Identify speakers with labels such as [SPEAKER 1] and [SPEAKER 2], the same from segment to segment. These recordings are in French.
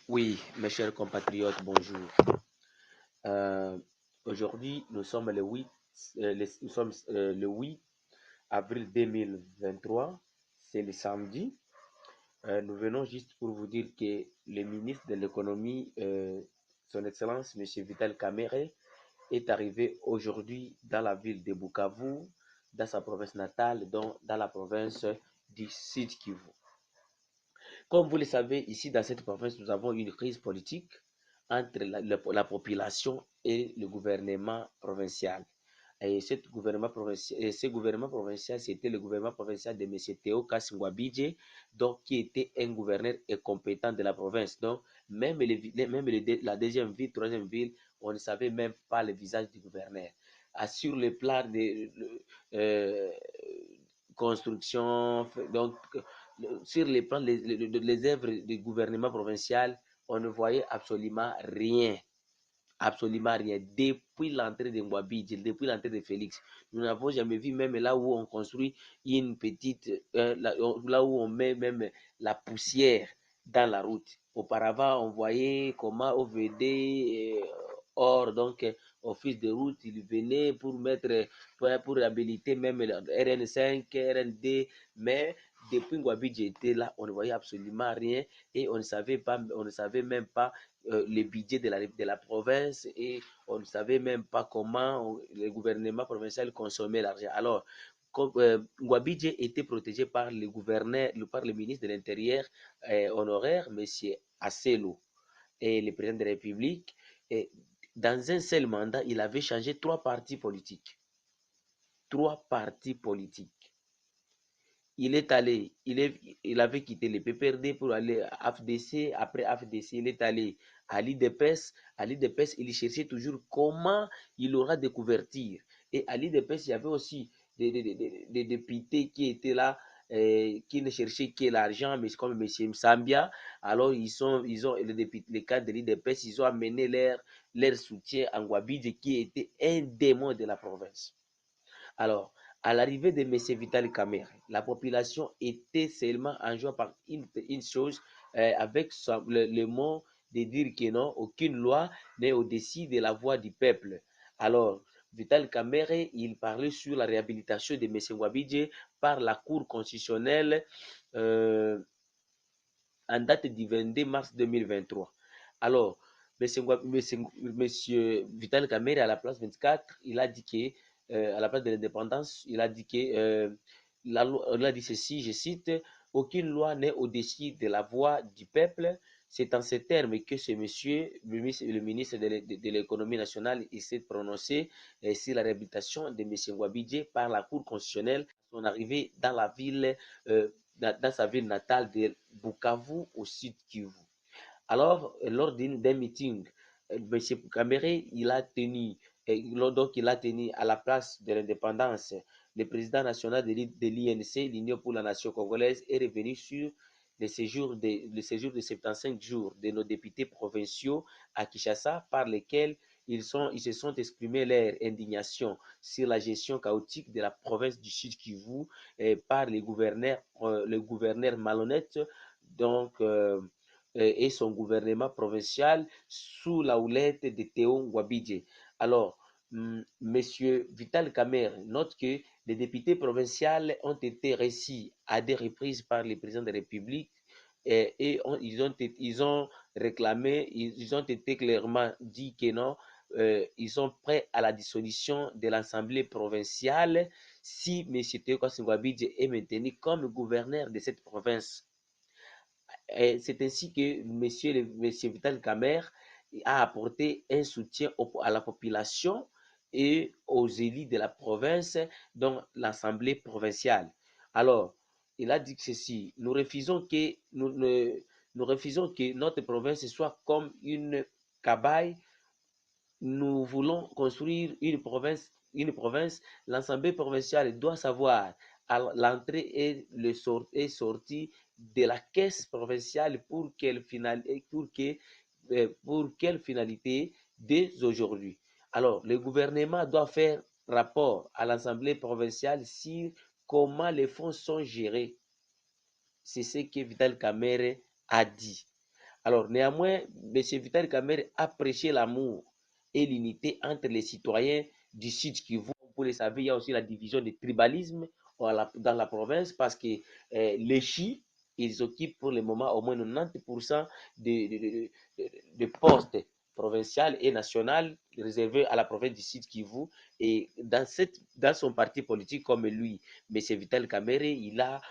[SPEAKER 1] Oui, mes chers compatriotes, bonjour. Euh, Aujourd'hui, nous sommes le 8 avril 2023. C'est le samedi. Nous venons juste pour vous dire que le ministre de l'économie, son Excellence, M. Vital Kamerhe, est arrivé aujourd'hui dans la ville de Bukavu, dans sa province natale, donc dans la province du Sud Kivu. Comme vous le savez, ici dans cette province, nous avons une crise politique entre la population et le gouvernement provincial. Et ce gouvernement provincial, c'était le gouvernement provincial de M. Théo Kasingwabidje, donc qui était un gouverneur incompétent de la province. Donc, la deuxième ville, troisième ville, on ne savait même pas le visage du gouverneur. Sur le plan de construction, donc sur les plans, les œuvres du gouvernement provincial, on ne voyait absolument rien. Absolument rien. Depuis l'entrée de Mwabidji, depuis l'entrée de Félix, nous n'avons jamais vu, même là où on construit une petite, là où on met même la poussière dans la route. Auparavant, on voyait comment OVD, or, donc, office de route, il venait pour mettre, pour réhabiliter même RN5, RN2, mais depuis Mwabidji était là, on ne voyait absolument rien et on ne savait même pas le budget de la province et on ne savait même pas comment le gouvernement provincial consommait l'argent. Alors, Ngwabidje était protégé par le gouverneur, par le ministre de l'Intérieur honoraire, M. Asselo, et le président de la République. Et dans un seul mandat, il avait changé trois partis politiques. Trois partis politiques. Il avait quitté le PPRD pour aller à AFDC. Après AFDC, il est allé à l'IDPS. À l'IDPS, il cherchait toujours comment il aura des couvertures. Et à l'IDPS, il y avait aussi des députés qui étaient là, qui ne cherchaient que l'argent, mais comme M. Msambia. Alors, les cadres de l'IDPS, ils ont amené leur soutien à Ngwabidje, qui était un démon de la province. Alors, à l'arrivée de M. Vital Kamerhe, la population était seulement en joie par une chose, avec le mot de dire que non, aucune loi n'est au-dessus de la voix du peuple. Alors, Vital Kamerhe, il parlait sur la réhabilitation de M. Ngwabidje par la Cour constitutionnelle en date du 22 mars 2023. Alors, Monsieur Vital Kamerhe, à la place 24, il a dit que, à la place de l'indépendance, il a dit que, il a dit ceci, je cite, aucune loi n'est au-dessus de la voix du peuple. C'est en ces termes que ce monsieur, le ministre de l'économie nationale, il s'est prononcé sur la réhabilitation de M. Ngwabidje par la Cour constitutionnelle, son arrivée dans la ville, dans sa ville natale de Bukavu au sud Kivu. Alors, lors d'un meeting, M. Kamerhe, il a tenu à la place de l'indépendance. Le président national de l'INC, l'Union pour la nation congolaise, est revenu sur le séjour de 75 jours de nos députés provinciaux à Kinshasa, par lesquels ils se sont exprimés leur indignation sur la gestion chaotique de la province du Sud Kivu par le gouverneur malhonnête, donc, et son gouvernement provincial sous la houlette de Théo Ngwabidje. Alors, Monsieur Vital Kamerhe note que les députés provinciaux ont été reçus à des reprises par le président de la République ils ont réclamé, ils ont été clairement dit que non, ils sont prêts à la dissolution de l'Assemblée provinciale si M. Théo Ngwabidje est maintenu comme gouverneur de cette province. C'est ainsi que monsieur Vital Kamerhe a apporté un soutien à la population et aux élus de la province, dont l'Assemblée provinciale. Alors, il a dit ceci, nous refusons que notre province soit comme une cabaye. Nous voulons construire une province. L'Assemblée provinciale doit savoir à l'entrée et sortie de la caisse provinciale pour quelle finalité dès aujourd'hui. Alors, le gouvernement doit faire rapport à l'Assemblée provinciale sur comment les fonds sont gérés. C'est ce que Vital Kamerhe a dit. Alors, néanmoins, M. Vital Kamerhe a prêché l'amour et l'unité entre les citoyens du Sud Kivu. Vous le savez, il y a aussi la division du tribalisme dans la province parce que les Chi, ils occupent pour le moment au moins 90% de postes provincial et national réservé à la province du Sud Kivu. Et dans son parti politique comme lui, M. Vital Kamerhe, il a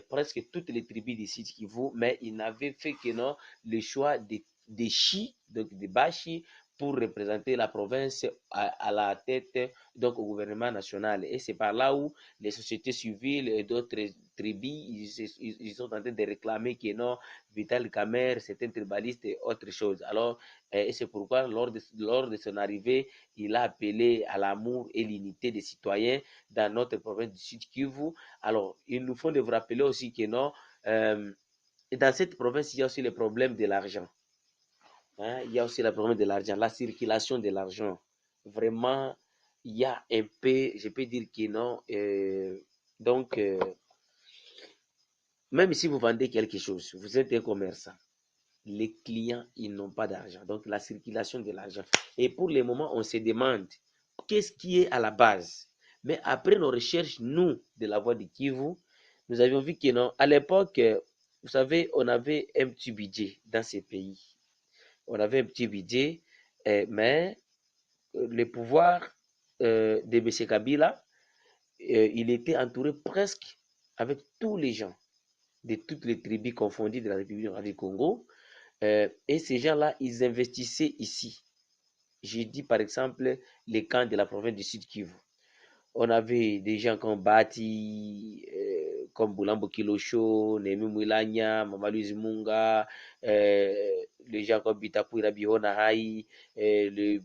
[SPEAKER 1] presque toutes les tribus du Sud Kivu, mais il n'avait fait que non le choix des Chi, donc des Bashi, pour représenter la province à la tête, donc au gouvernement national. Et c'est par là où les sociétés civiles et d'autres tribus, ils sont en train de réclamer que non, Vital Kamerhe, c'est un tribaliste et autre chose. Alors, et c'est pourquoi, lors de son arrivée, il a appelé à l'amour et l'unité des citoyens dans notre province du Sud Kivu. Alors, il nous faut de vous rappeler aussi que non, dans cette province, il y a aussi le problème de l'argent. Hein, il y a aussi le problème de l'argent, la circulation de l'argent. Vraiment, il y a un peu, je peux dire que non. Donc, même si vous vendez quelque chose, vous êtes un commerçant, les clients, ils n'ont pas d'argent. Donc, la circulation de l'argent. Et pour le moment, on se demande qu'est-ce qui est à la base. Mais après nos recherches, nous, de la voie de Kivu, nous avions vu que non, à l'époque, vous savez, on avait un petit budget dans ces pays. On avait un petit budget, mais le pouvoir de M. Kabila, il était entouré presque avec tous les gens de toutes les tribus confondues de la République démocratique du Congo. Et ces gens-là, ils investissaient ici. J'ai dit par exemple les camps de la province du Sud Kivu. On avait des gens comme Bati, comme Boulambo Kilosho, Nemi Mwilanya, Mamadou Munga, les gens comme Bitapu Rabihona Hai, les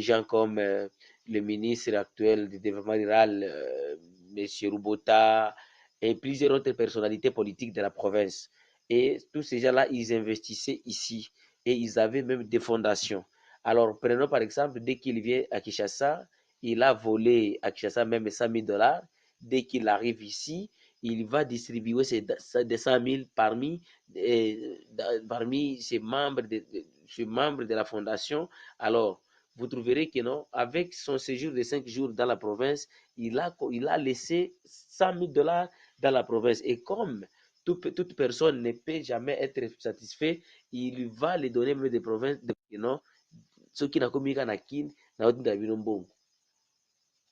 [SPEAKER 1] gens comme le ministre actuel du développement rural, M. Rubota, et plusieurs autres personnalités politiques de la province. Et tous ces gens-là, ils investissaient ici et ils avaient même des fondations. Alors, prenons par exemple, dès qu'il vient à Kinshasa, il a volé à Kinshasa même 100 000 dollars. Dès qu'il arrive ici, il va distribuer ces 100 000 parmi ces membres de la fondation. Alors, vous trouverez que non, avec son séjour de 5 jours dans la province, il a laissé 100 000 dollars dans la province. Et comme toute personne ne peut jamais être satisfait, il va les donner même des provinces, non, ceux qui n'ont commis na kin, na otinda bino mbongo.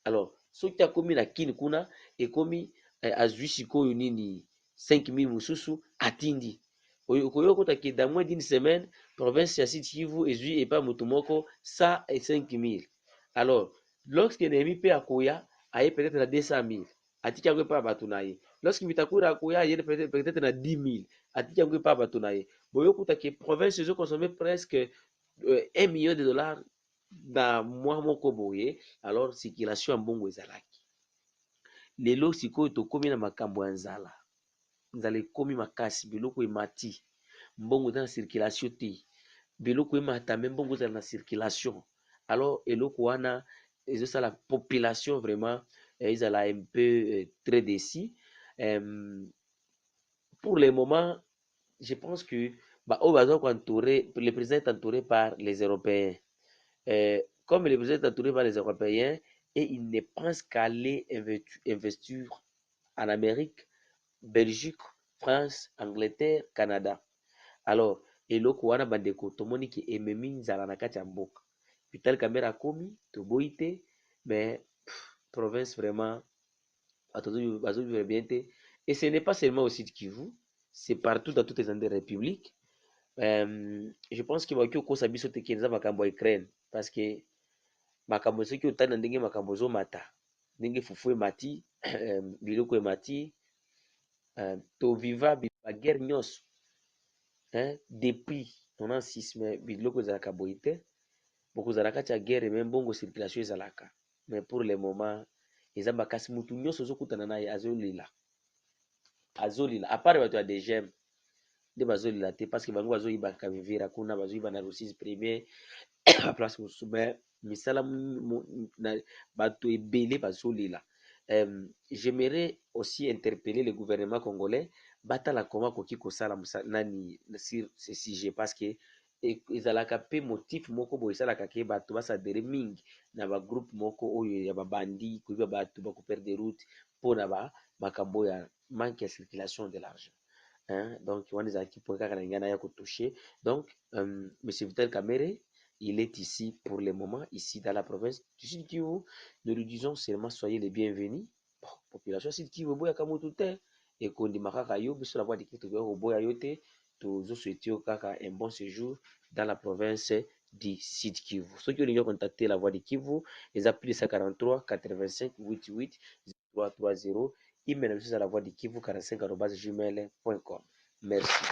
[SPEAKER 1] Alors, soki akomi na kini kuna ekomi azwi sikoyo nini 5000 mususu atindi okoyokota ke dans moins d'une semaine province ya Sud Kivu ezwi epa moto moko 105 000. Alors, lorsque Nehemi mpe akoya aye peut-être na 200 000 atiki yango epa bato na ye, lorsque Bitakura akoya aye peut-être na 10 000 atiki yango epa bato na ye, boyokuta ke province ezokonsomme presque 1 million de dollars na mwa moko boye. Alors circulation ya mbongo ezalaki. Lelo sikoyo tokomi na makambo ya nzala, nzala ekomi makasi, biloko emati, mbongo eza na circulation te, biloko emata me mbongo ezala na circulation. Alors eloko wana ezosala population vraiment ezala un peu très déçu. Pour le moment, je pense que le président est entouré par les Européens. Comme le président est entouré par les Européens et il ne pense qu'à aller investir en Amérique, Belgique, France, Angleterre, Canada. Alors, eloko wana bandeko tomoni ki ememi nzala na kati ya mboka. Vital Kamerhe akomi toboyi te, mais province vraiment bazovivre bien te. Et ce n'est pas seulement au Sud Kivu, c'est partout dans toutes les autres républiques. Je pense que bakoki kokosa biso te kenza makambo ya Ukraine parce que makambo soki otali na ndenge makambo ezomata, ndenge fufu emati, biloko emati, toviva baguerre nyonso depuis 96, mais biloko ezalaka boye te. Bokozala kati ya guerre me mbongo circulation ezalaka, mais pour le moment eza makasi, mutu nyonso ozokutana naye azolila apart bato ya DGM nde bazolila te parce que bango bazoyibaka Vivira kuna, bazoyiba na Rusizi premier place mosusu, mais misala bato ebele bazolela. J'aimerais aussi interpeller le gouvernement congolais batala comment koki kosala nani sur ce sujet parce que ezalaka pe motif moko boye esalaka ke bato basadere mingi na bagroupe moko oyo ya babandi koyiba bato bakoperdre route mpona makambo ya manque ya circulation de l'argent. Hein? Donc wana ezalaki point kaka na ngai naya kotouche. Donc monsieur Vital Kamerhe, il est ici pour le moment, ici dans la province du Sud Kivu. Nous lui disons seulement soyez les bienvenus. Bon, population Sud Kivu boyaka motu te ekondima kaka yo biso na voix de Christ boya yo te tozosouhaite yo kaka un bon séjour dans la province du Sud Kivu. Soki olingi contacter la voix de Kivu, eza plus 143 85 88 0330. Email na biso eza la voix de Kivu 45@gmail.com. Merci.